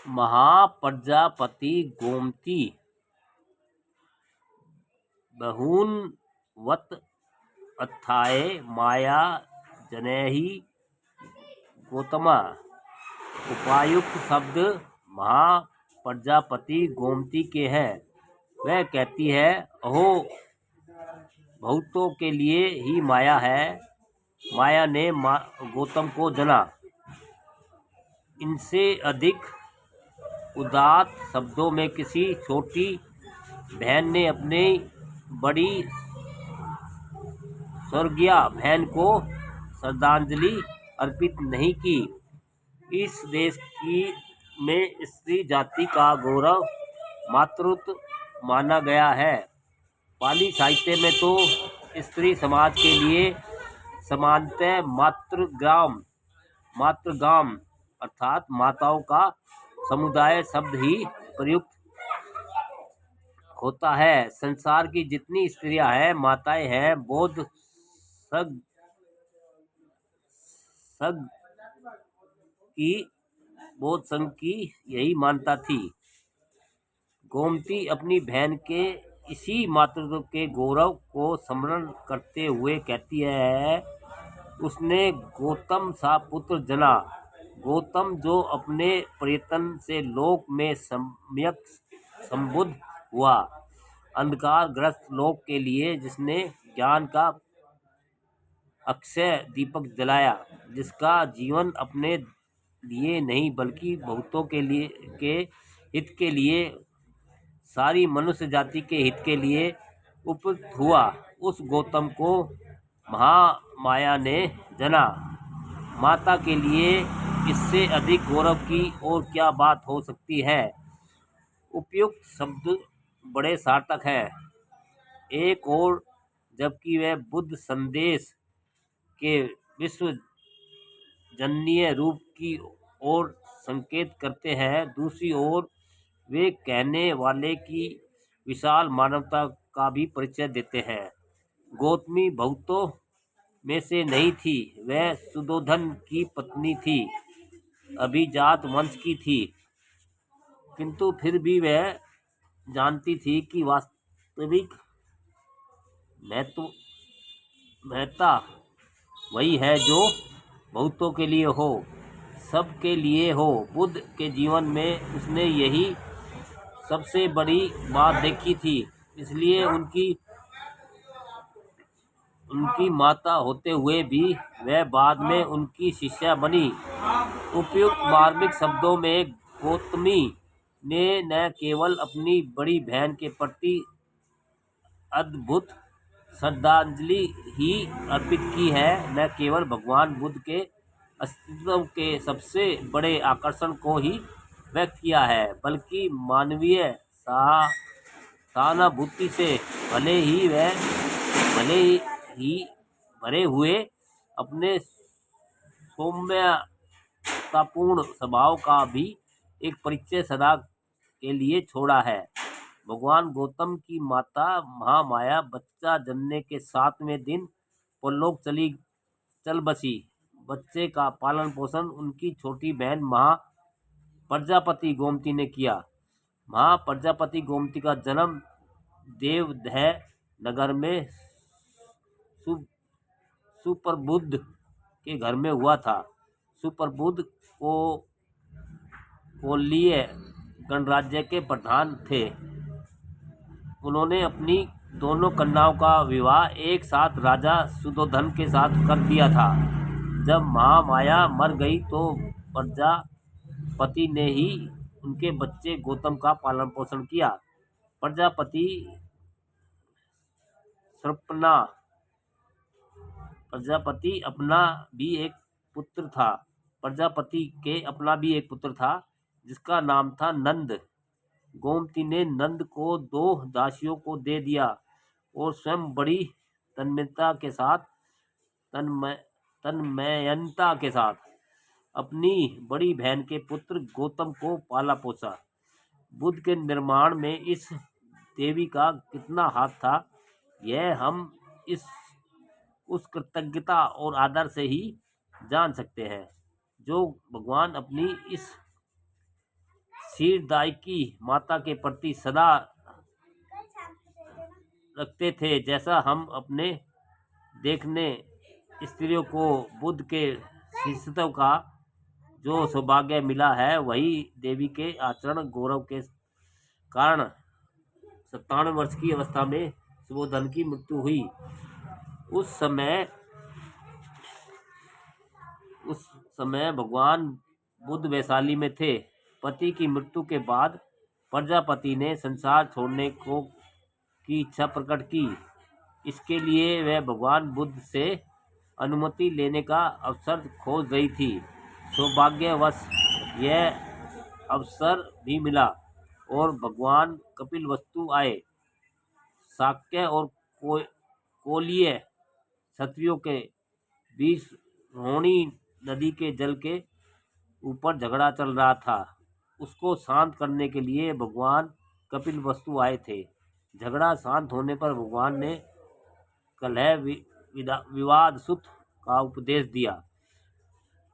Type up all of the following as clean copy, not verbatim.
महाप्रजापति गोमती बहून्वत अथाय माया जनैहि गौतमा। उपायुक्त शब्द महाप्रजापति गोमती के हैं। वह कहती है, अहो बहुतों के लिए ही माया है। माया ने गौतम को जना। इनसे अधिक उदात्त शब्दों में किसी छोटी बहन ने अपनी बड़ी स्वर्गीय बहन को श्रद्धांजलि अर्पित नहीं की। इस देश में स्त्री जाति का गौरव मातृत्व माना गया है। पाली साहित्य में तो स्त्री समाज के लिए सामान्यतः मातृगाम अर्थात माताओं का समुदाय शब्द ही प्रयुक्त होता है। संसार की जितनी स्त्रियां हैं, माताएं हैं, बौद्ध संघ की यही मान्यता थी। गोमती अपनी बहन के इसी मातृत्व के गौरव को स्मरण करते हुए कहती है, उसने गौतम सा पुत्र जना। गौतम जो अपने प्रयत्न से लोक में सम्यक संबुद्ध हुआ, अंधकार ग्रस्त लोक के लिए जिसने ज्ञान का अक्षय दीपक जलाया, जिसका जीवन अपने लिए नहीं बल्कि बहुतों के हित के लिए, सारी मनुष्य जाति के हित के लिए उपयुक्त हुआ, उस गौतम को महामाया ने जना। माता के लिए इससे अधिक गौरव की और क्या बात हो सकती है। उपयुक्त शब्द बड़े सार्थक है। एक और जबकि वह बुद्ध संदेश के विश्वजनीय रूप की ओर संकेत करते हैं, दूसरी ओर वे कहने वाले की विशाल मानवता का भी परिचय देते हैं। गौतमी बहुतों में से नहीं थी। वह सुधोधन की पत्नी थी, अभिजात वंश की थी, किंतु फिर भी वह जानती थी कि वास्तविक महत्ता वही है जो बहुतों के लिए हो, सबके लिए हो। बुद्ध के जीवन में उसने यही सबसे बड़ी बात देखी थी, इसलिए उनकी माता होते हुए भी वह बाद में उनकी शिष्या बनी। उपयुक्त मार्मिक शब्दों में गौतमी ने न केवल अपनी बड़ी बहन के प्रति अद्भुत श्रद्धांजलि ही अर्पित की है, न केवल भगवान बुद्ध के अस्तित्व के सबसे बड़े आकर्षण को ही व्यक्त किया है, बल्कि मानवीय सहानुभूति से भले ही भरे हुए अपने सौम्यतापूर्ण स्वभाव का भी एक परिचय सदा के लिए छोड़ा है। भगवान गौतम की माता महामाया बच्चा जन्मने के 7वें दिन परलोक चल बसी। बच्चे का पालन पोषण उनकी छोटी बहन महाप्रजापति गोमती ने किया। महाप्रजापति गोमती का जन्म देवदह नगर में सुप्रबुद्ध के घर में हुआ था। सुप्रबुद्ध कोलीय गणराज्य के प्रधान थे। उन्होंने अपनी दोनों कन्याओं का विवाह एक साथ राजा सुधोधन के साथ कर दिया था। जब महामाया मर गई तो प्रजापति ने ही उनके बच्चे गौतम का पालन पोषण किया। प्रजापति अपना भी एक पुत्र था जिसका नाम था नंद। गोमती ने नंद को 2 दासियों को दे दिया और स्वयं बड़ी तन्मयता के साथ अपनी बड़ी बहन के पुत्र गौतम को पाला पोसा। बुद्ध के निर्माण में इस देवी का कितना हाथ था, यह हम उस कृतज्ञता और आदर से ही जान सकते हैं जो भगवान अपनी इस क्षीरदायिकी माता के प्रति सदा रखते थे, जैसा हम अपने देखने स्त्रियों को बुद्ध के शिष्यत्व का जो सौभाग्य मिला है, वही देवी के आचरण गौरव के कारण 97 वर्ष की अवस्था में सुबोधन की मृत्यु हुई। उस समय भगवान बुद्ध वैशाली में थे। पति की मृत्यु के बाद प्रजापति ने संसार छोड़ने की इच्छा प्रकट की। इसके लिए वह भगवान बुद्ध से अनुमति लेने का अवसर खोज रही थी। सौभाग्यवश यह अवसर भी मिला और भगवान कपिलवस्तु आए। शाक्य और कोलीय क्षत्रियों के बीच रोहिणी नदी के जल के ऊपर झगड़ा चल रहा था। उसको शांत करने के लिए भगवान कपिलवस्तु आए थे। झगड़ा शांत होने पर भगवान ने कलह विवाद सूत्र का उपदेश दिया।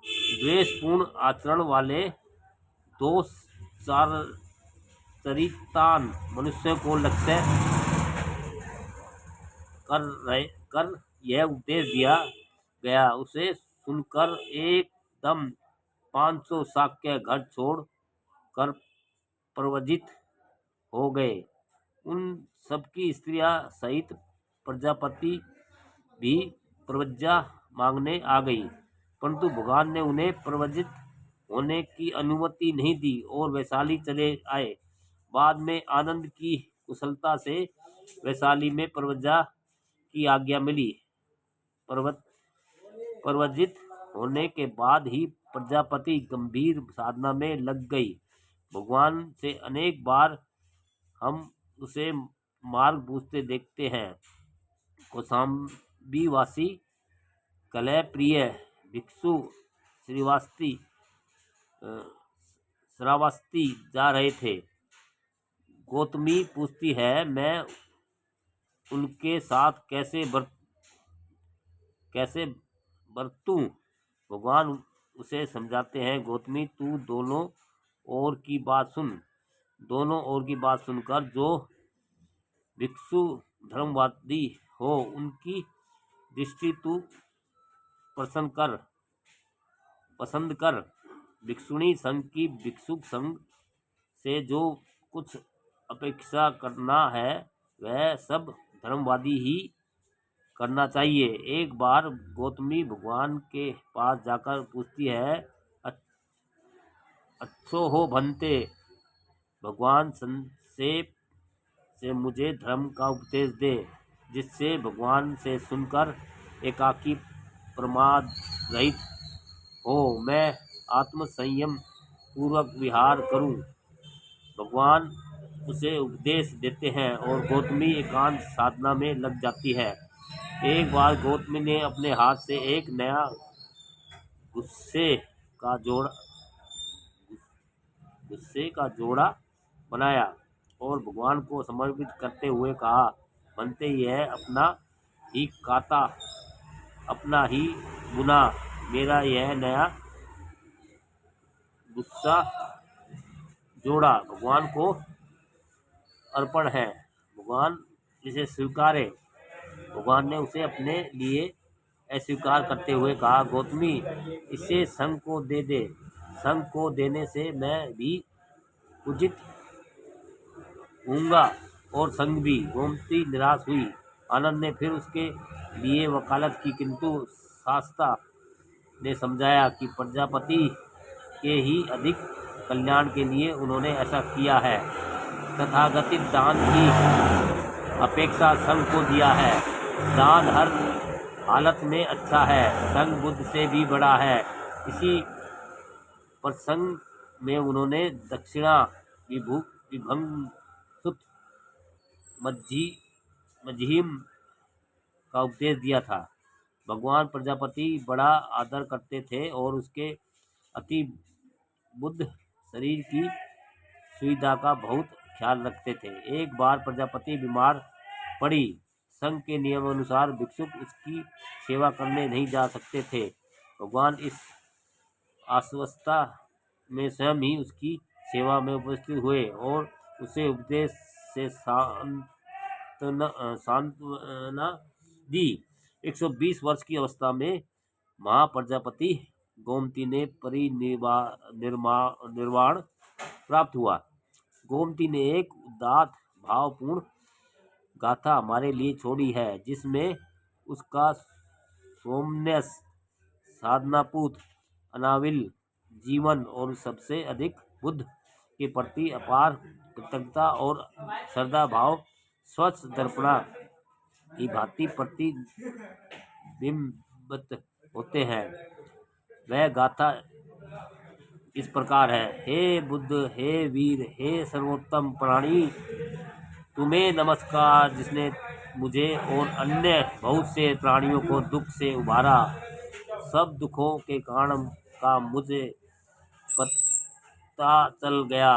द्वेषपूर्ण आचरण वाले दोष चरितान मनुष्यों को लक्ष्य कर यह उपदेश दिया गया। उसे सुनकर एकदम 500 शाक्य घर छोड़ कर प्रव्रजित हो गए। उन सबकी स्त्रियां सहित प्रजापति भी प्रव्रजा मांगने आ गई, परंतु भगवान ने उन्हें प्रव्रजित होने की अनुमति नहीं दी और वैशाली चले आए। बाद में आनंद की कुशलता से वैशाली में प्रव्रजा की आज्ञा मिली। प्रव्रजित होने के बाद ही प्रजापति गंभीर साधना में लग गई। भगवान से अनेक बार हम उसे मार्ग पूछते देखते हैं। कौशाम्बीवासी कलह प्रिय भिक्षु श्रावस्ती जा रहे थे। गौतमी पूछती है, मैं उनके साथ कैसे बरतूं? भगवान उसे समझाते हैं, गौतमी तू दोनों ओर की बात सुन। दोनों ओर की बात सुनकर जो भिक्षु धर्मवादी हो उनकी दृष्टि तू पसंद कर। भिक्षुणी संघ की भिक्षुक संघ से जो कुछ अपेक्षा करना है वह सब धर्मवादी ही करना चाहिए। एक बार गौतमी भगवान के पास जाकर पूछती है, अच्छो हो भंते, भगवान संक्षेप से मुझे धर्म का उपदेश दे, जिससे भगवान से सुनकर एकाकी प्रमाद रहित हो मैं आत्म संयम पूर्वक विहार करूं। भगवान उसे उपदेश देते हैं और गौतमी एकांत साधना में लग जाती है। एक बार गौतमी ने अपने हाथ से एक नया गुस्से का जोड़ा बनाया और भगवान को समर्पित करते हुए कहा, बनते यह अपना ही काता, अपना ही बुना, मेरा यह नया गुस्सा जोड़ा भगवान को अर्पण है, भगवान इसे स्वीकारे। भगवान ने उसे अपने लिए अस्वीकार करते हुए कहा, गौतमी इसे संघ को दे दे। संघ को देने से मैं भी पूजित होऊंगा और संघ भी। गोमती निराश हुई। आनंद ने फिर उसके लिए वकालत की, किंतु शास्ता ने समझाया कि प्रजापति के ही अधिक कल्याण के लिए उन्होंने ऐसा किया है। तथाकथित दान की अपेक्षा संघ को दिया है। दान हर हालत में अच्छा है, संघ बुद्ध से भी बड़ा है। इसी प्रसंग में उन्होंने दक्षिणा विभंगसुत मजहिम का उपदेश दिया था। भगवान प्रजापति बड़ा आदर करते थे और उसके अति बुद्ध शरीर की सुविधा का बहुत ख्याल रखते थे। एक बार प्रजापति बीमार पड़ी। संघ के नियमानुसार भिक्षुक उसकी सेवा करने नहीं जा सकते थे। भगवान इस अस्वस्थता में स्वयं ही उसकी सेवा में उपस्थित हुए और उसे उपदेश से सांत्वना दी। 120 वर्ष की अवस्था में महाप्रजापति गोमती ने निर्वाण प्राप्त हुआ। गोमती ने एक उदात्त भावपूर्ण गाथा हमारे लिए छोड़ी है, जिसमें उसका सौम्यस, साधनापूत, अनाविल जीवन और सबसे अधिक बुद्ध के प्रति अपार कृतज्ञता और श्रद्धा भाव स्वच्छ दर्पणा की भांति प्रतिबिंबित होते हैं। वह गाथा इस प्रकार है। हे बुद्ध, हे वीर, हे सर्वोत्तम प्राणी, तुम्हें नमस्कार, जिसने मुझे और अन्य बहुत से प्राणियों को दुख से उबारा। सब दुखों के कारण का मुझे पता चल गया।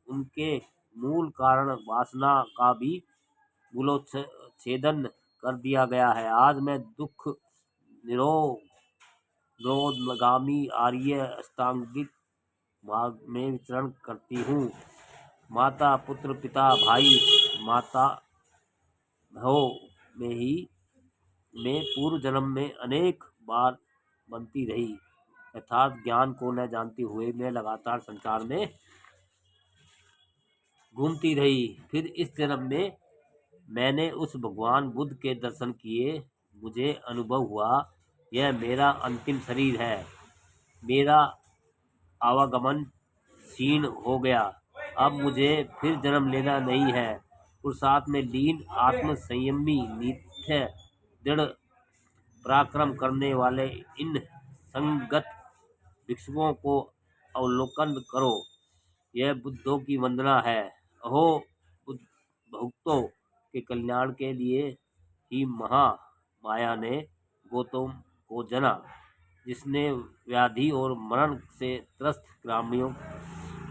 उनके मूल कारण वासना का भी मूलोच्छेदन कर दिया गया है। आज मैं दुख निरोधगामी आर्य अष्टांगिक मार्ग में विचरण करती हूँ। माता, पुत्र, पिता, भाई, माता भव में पूर्व जन्म में अनेक बार बनती रही। यथार्थ ज्ञान को न जानते हुए मैं लगातार संसार में घूमती रही। फिर इस जन्म में मैंने उस भगवान बुद्ध के दर्शन किए। मुझे अनुभव हुआ यह मेरा अंतिम शरीर है। मेरा आवागमन क्षीण हो गया। अब मुझे फिर जन्म लेना नहीं है। पुरुषार्थ में लीन, आत्म संयमी, नित्य दृढ़ पराक्रम करने वाले इन संगत भिक्षुओं को अवलोकन करो। यह बुद्धों की वंदना है। अहो भक्तों के कल्याण के लिए ही महा माया ने गौतम को जना, जिसने व्याधि और मरण से त्रस्त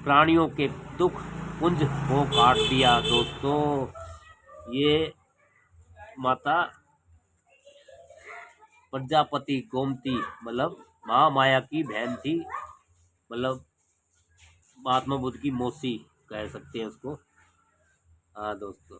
प्राणियों के दुख पुंज को काट दिया। दोस्तों, ये माता प्रजापति गोमती मतलब महामाया की बहन थी, मतलब महात्मा बुद्ध की मौसी कह सकते हैं उसको। हाँ दोस्तों।